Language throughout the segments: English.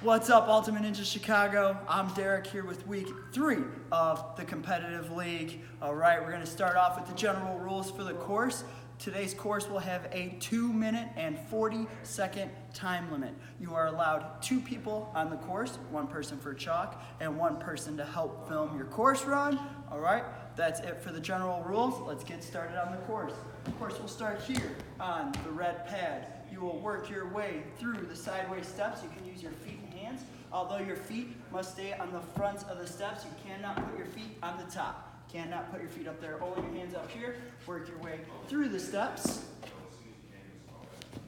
What's up, Ultimate Ninja Chicago? I'm Derek here with week 3 of the competitive league. All right, we're going to start off with the general rules for the course. Today's course will have a 2-minute and 40-second time limit. You are allowed 2 people on the course, 1 person for chalk and 1 person to help film your course run. All right, that's it for the general rules. Let's get started on the course. The course will start here on the red pad. You will work your way through the sideways steps. You can use your feet and hands. Although your feet must stay on the front of the steps, you cannot put your feet on the top. Cannot put your feet up there, only your hands up here. Work your way through the steps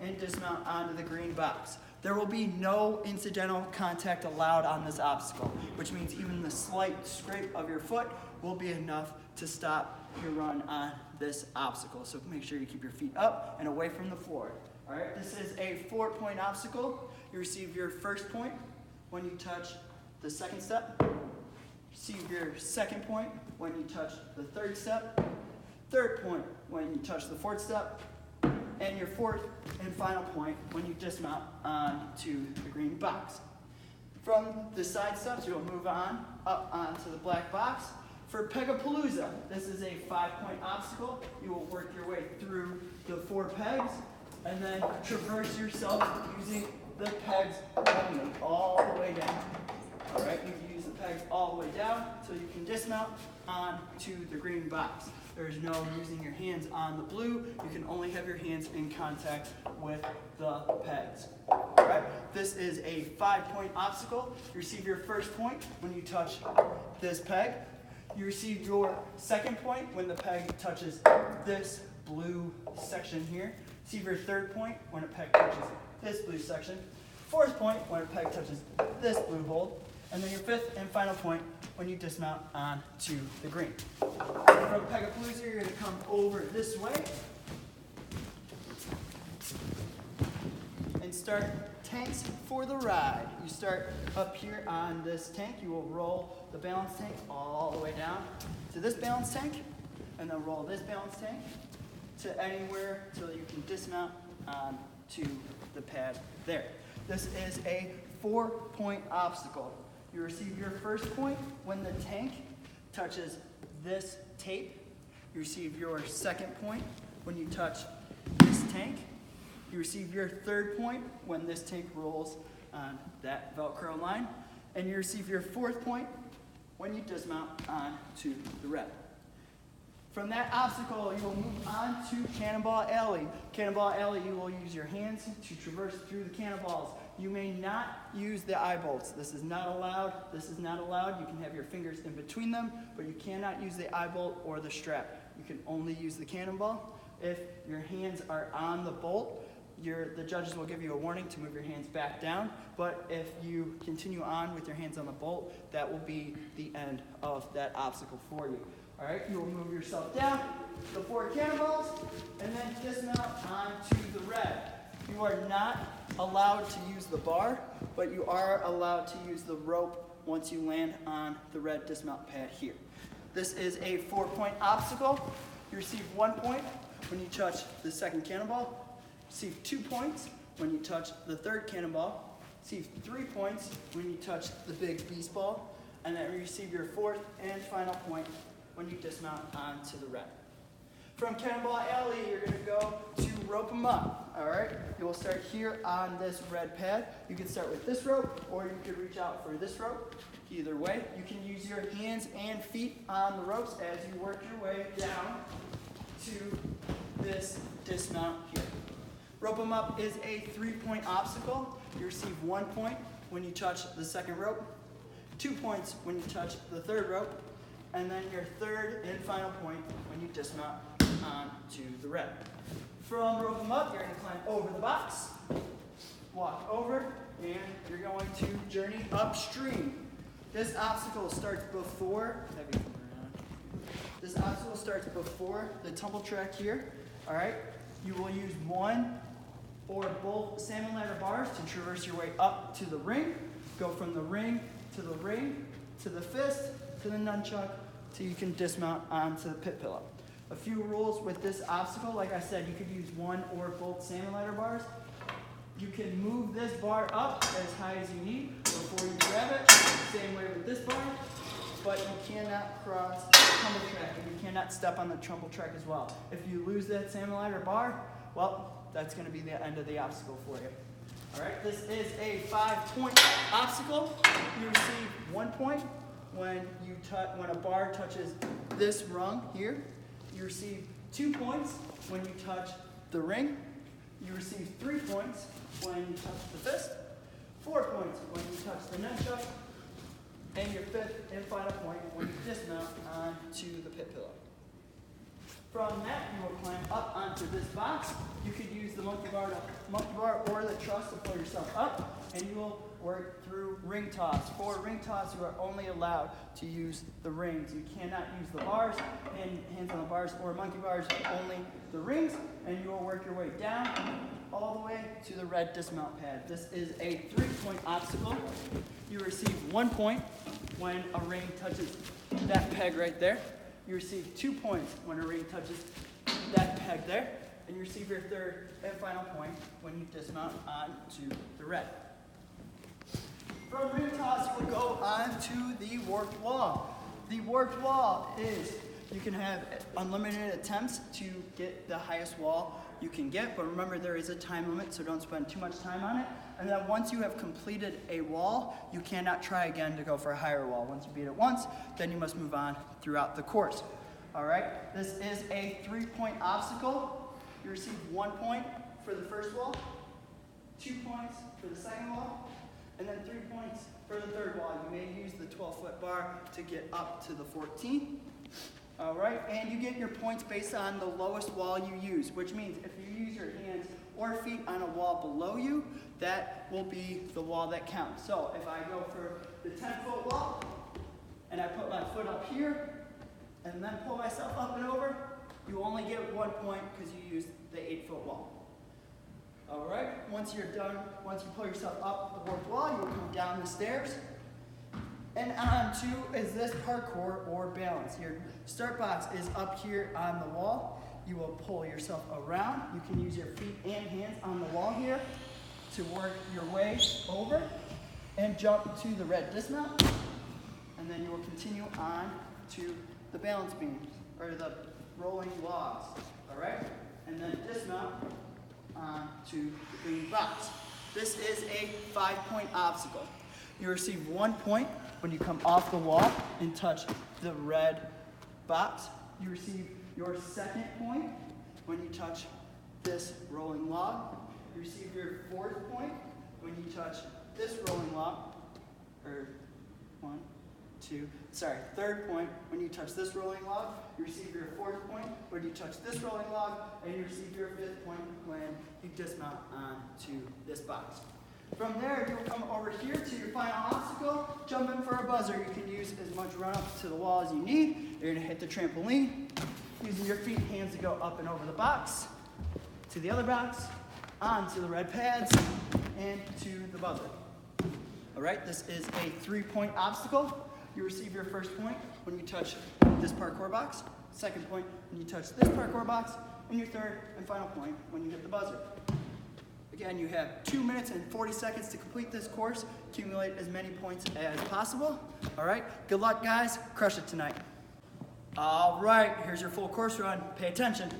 and dismount onto the green box. There will be no incidental contact allowed on this obstacle, which means even the slight scrape of your foot will be enough to stop your run on this obstacle. So make sure you keep your feet up and away from the floor. All right, this is a 4-point obstacle. You receive your first point when you touch the second step. Receive your second point when you touch the third step. Third point when you touch the fourth step. And your fourth and final point when you dismount onto the green box. From the side steps, you'll move on up onto the black box. For Pegapalooza, this is a 5-point obstacle. You will work your way through the 4 pegs and then traverse yourself using the pegs only, all the way down. All right, you can use the pegs all the way down so you can dismount onto the green box. There's no using your hands on the blue. You can only have your hands in contact with the pegs. All right, this is a 5-point obstacle. You receive your first point when you touch this peg. You receive your second point when the peg touches this blue section here. Receive your third point when a peg touches this blue section. Fourth point when a peg touches this blue hold. And then your fifth and final point when you dismount onto the green. From Pegapalooza, you're going to come over this way and start tanks for the ride. You start up here on this tank. You will roll the balance tank all the way down to this balance tank, and then roll this balance tank to anywhere so that you can dismount to the pad there. This is a 4-point obstacle. You receive your first point when the tank touches this tape. You receive your second point when you touch this tank. You receive your third point when this tank rolls on that Velcro line. And you receive your fourth point when you dismount onto the red. From that obstacle, you will move on to Cannonball Alley. Cannonball Alley, you will use your hands to traverse through the cannonballs. You may not use the eye bolts. This is not allowed. This is not allowed. You can have your fingers in between them, but you cannot use the eye bolt or the strap. You can only use the cannonball. If your hands are on the bolt, the judges will give you a warning to move your hands back down. But if you continue on with your hands on the bolt, that will be the end of that obstacle for you. All right, you will move yourself down the 4 cannonballs and then dismount onto the red. You are not allowed to use the bar, but you are allowed to use the rope once you land on the red dismount pad here. This is a 4-point obstacle. You receive 1 point when you touch the second cannonball. Receive 2 points when you touch the third cannonball. Receive 3 points when you touch the big beast ball. And then receive your fourth and final point when you dismount onto the red. From Cannonball Alley, you're going to go to Rope 'em Up. All right, you will start here on this red pad. You can start with this rope, or you could reach out for this rope. Either way, you can use your hands and feet on the ropes as you work your way down to this dismount here. Rope 'em Up is a 3-point obstacle. You receive 1 point when you touch the second rope, 2 points when you touch the third rope, and then your third and final point when you dismount onto the red. From Rope 'em Up, you're going to climb over the box, walk over, and you're going to journey upstream. This obstacle starts before the tumble track here. All right, you will use 1 or both salmon ladder bars to traverse your way up to the ring. Go from the ring to the fist to the nunchuck till you can dismount onto the pit pillow. A few rules with this obstacle, like I said, you could use 1 or both salmon ladder bars. You can move this bar up as high as you need before you grab it. Same way with this bar, but you cannot cross the tumble track, and you cannot step on the tumble track as well. If you lose that salmon ladder bar, well, that's going to be the end of the obstacle for you. All right, this is a 5-point obstacle. You receive 1 point when a bar touches this rung here. You receive 2 points when you touch the ring. You receive 3 points when you touch the fist, 4 points when you touch the nunchuck, and your 5th and final point when you dismount onto the pit pillow. From that, you will climb up onto this box. You could use the monkey bar or the truss to pull yourself up, and you will work through ring toss. For ring toss, you are only allowed to use the rings. You cannot use the bars, and hands on the bars or monkey bars, only the rings, and you will work your way down all the way to the red dismount pad. This is a 3-point obstacle. You receive 1 point when a ring touches that peg right there. You receive 2 points when a ring touches that peg there, and you receive your 3rd and final point when you dismount onto the red. From ring toss, you will go on to the warped wall. The warped wall is, you can have unlimited attempts to get the highest wall you can get, but remember there is a time limit, so don't spend too much time on it. And then once you have completed a wall, you cannot try again to go for a higher wall. Once you beat it once, then you must move on throughout the course. All right, this is a 3-point obstacle. You receive 1 point for the first wall, 2 points for the second wall, and then 3 points for the third wall. You may use the 12-foot bar to get up to the 14. All right, and you get your points based on the lowest wall you use, which means if you use your hands or feet on a wall below you, that will be the wall that counts. So if I go for the 10-foot wall, and I put my foot up here, and then pull myself up and over, you only get 1 point because you used the 8-foot wall. All right, once you're done, once you pull yourself up the warped wall, you will come down the stairs. And onto is this parkour or balance. Your start box is up here on the wall. You will pull yourself around. You can use your feet and hands on the wall here to work your way over and jump to the red dismount. And then you will continue on to the balance beams or the rolling logs. All right? And then dismount onto the green box. This is a 5-point obstacle. You receive 1 point when you come off the wall and touch the red box. You receive your 2nd point when you touch this rolling log. You receive your 4th point when you touch this rolling log. Or 3rd point when you touch this rolling log. You receive your 4th point when you touch this rolling log. And you receive your 5th point when you dismount onto this box. From there, you'll come over here to your final obstacle, jump in for a buzzer. You can use as much run up to the wall as you need. You're gonna hit the trampoline, using your feet and hands to go up and over the box, to the other box, onto the red pads, and to the buzzer. All right, this is a 3-point obstacle. You receive your 1st point when you touch this parkour box, 2nd point when you touch this parkour box, and your 3rd and final point when you hit the buzzer. Again, you have 2 minutes and 40 seconds to complete this course. Accumulate as many points as possible. All right, good luck, guys. Crush it tonight. All right, here's your full course run. Pay attention.